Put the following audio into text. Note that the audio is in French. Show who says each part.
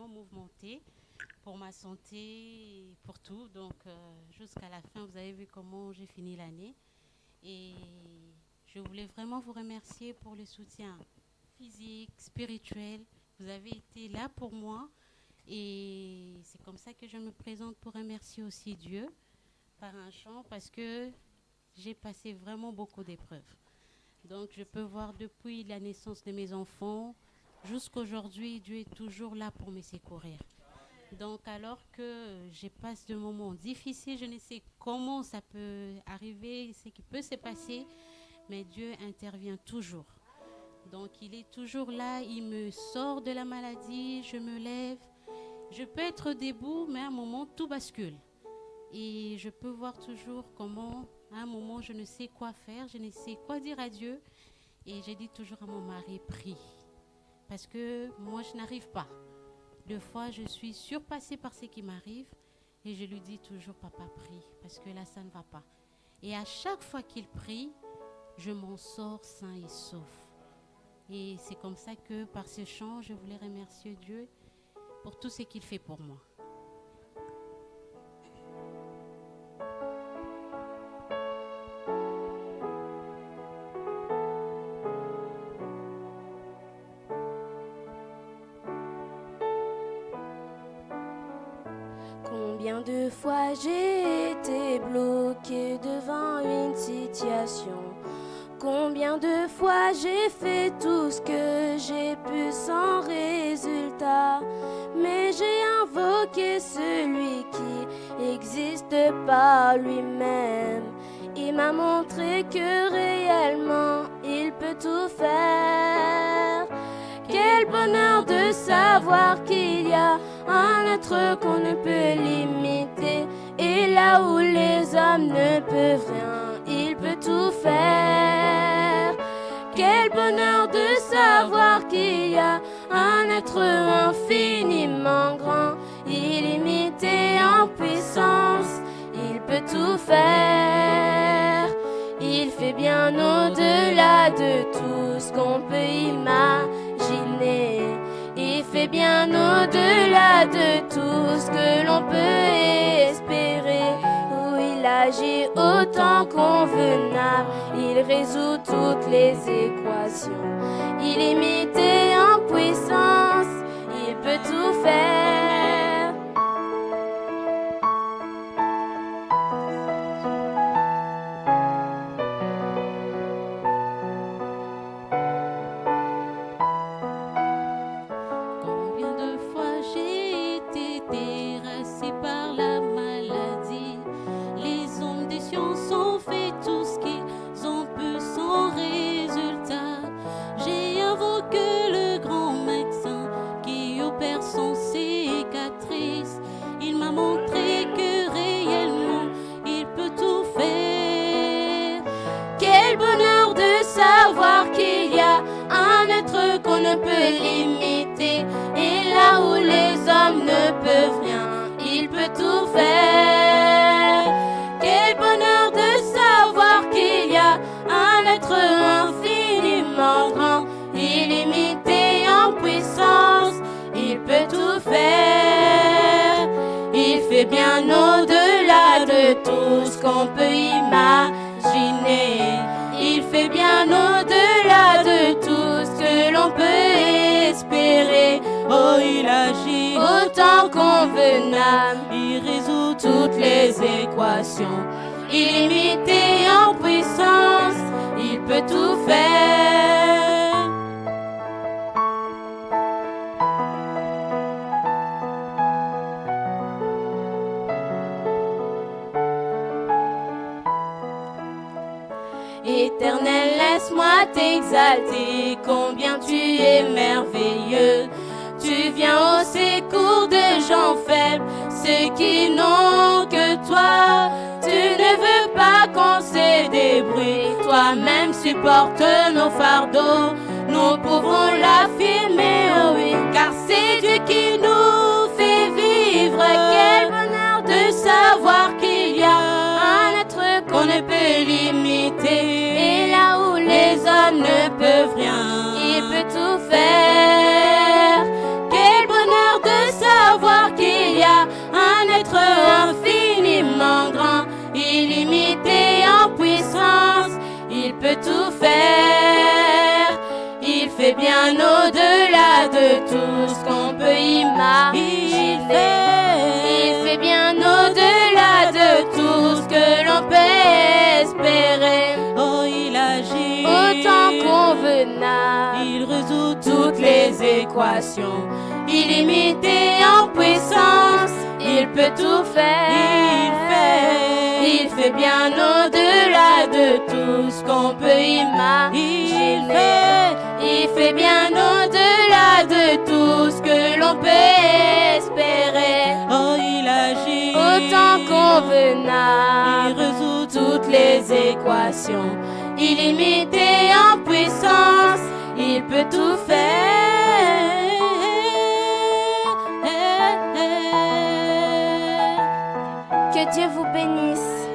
Speaker 1: vraiment mouvementée pour ma santé, et pour tout. Donc, jusqu'à la fin, vous avez vu comment j'ai fini l'année. Et je voulais vraiment vous remercier pour le soutien physique, spirituel. Vous avez été là pour moi. Et c'est comme ça que je me présente pour remercier aussi Dieu par un chant parce que j'ai passé vraiment beaucoup d'épreuves. Donc, je peux voir depuis la naissance de mes enfants jusqu'aujourd'hui, Dieu est toujours là pour me secourir. Donc, alors que je passe de moments difficiles, je ne sais comment ça peut arriver, ce qui peut se passer, mais Dieu intervient toujours. Donc, il est toujours là, il me sort de la maladie, je me lève. Je peux être debout, mais à un moment, tout bascule. Et je peux voir toujours comment, à un moment, je ne sais quoi faire, je ne sais quoi dire à Dieu. Et je dis toujours à mon mari, prie. Parce que moi, je n'arrive pas. Deux fois, je suis surpassée par ce qui m'arrive. Et je lui dis toujours, papa, prie. Parce que là, ça ne va pas. Et à chaque fois qu'il prie, je m'en sors sain et sauf. Et c'est comme ça que par ce chant, je voulais remercier Dieu pour tout ce qu'il fait pour moi.
Speaker 2: Combien de fois j'ai été bloqué devant une situation? Combien de fois j'ai fait tout ce que j'ai pu sans résultat? Mais j'ai invoqué celui qui existe par lui-même. Il m'a montré que réellement il peut tout faire. Quel bonheur de savoir qu'il y a un être qu'on ne peut limiter. Et là où les hommes ne peuvent rien, il peut tout faire. Quel bonheur de savoir qu'il y a un être infiniment grand, illimité en puissance, il peut tout faire. Il fait bien au-delà de tout ce qu'on peut imaginer. Il fait bien au-delà de tout ce que l'on peut espérer. Où il agit autant convenable, il résout toutes les équations. Illimité en puissance, il peut tout faire.
Speaker 1: Combien de fois j'ai été terrassé par la maladie. Les hommes des sciences ont fait tout ce qu'ils ont pu sans résultat. J'ai invoqué le grand médecin qui opère sans cicatrice. Il m'a montré que réellement il peut tout faire. Quel bonheur de savoir qu'il y a un être qu'on ne peut limiter. Et là où les hommes ne peuvent rien, il peut tout faire. Quel bonheur de savoir qu'il y a un être infiniment grand, illimité en puissance, il peut tout faire. Il fait bien au-delà de tout ce qu'on peut imaginer. Il fait bien au-delà de tout ce que l'on peut espérer. Oh, il agit autant convenable, il résout toutes les équations. Illimité en puissance, il peut tout faire. Éternel, laisse-moi t'exalter, combien tu es merveilleux. Tu viens au secours des gens faibles, ceux qui n'ont que toi. Tu ne veux pas qu'on se débrouille, toi-même supporte nos fardeaux. Nous pouvons l'affirmer, oh oui, car c'est Dieu qui nous fait vivre. Quel bonheur de savoir qu'il y a un être qu'on ne peut limiter. Et là où les hommes ne peuvent rien, il peut tout faire. Quel bonheur de
Speaker 2: fait bien au-delà de tout ce qu'on peut imaginer. Il fait bien au-delà de tout ce que l'on peut espérer.
Speaker 1: Oh, il agit
Speaker 2: Autant convenable,
Speaker 1: il résout
Speaker 2: toutes les équations, illimité en puissance, il peut tout faire. Il fait bien au-delà de tout ce qu'on peut imaginer. Il fait bien au-delà de tout ce que l'on peut espérer.
Speaker 1: Oh, il agit
Speaker 2: Autant convenable,
Speaker 1: il résout
Speaker 2: toutes les équations, illimité en puissance, il peut tout faire. Que Dieu vous bénisse.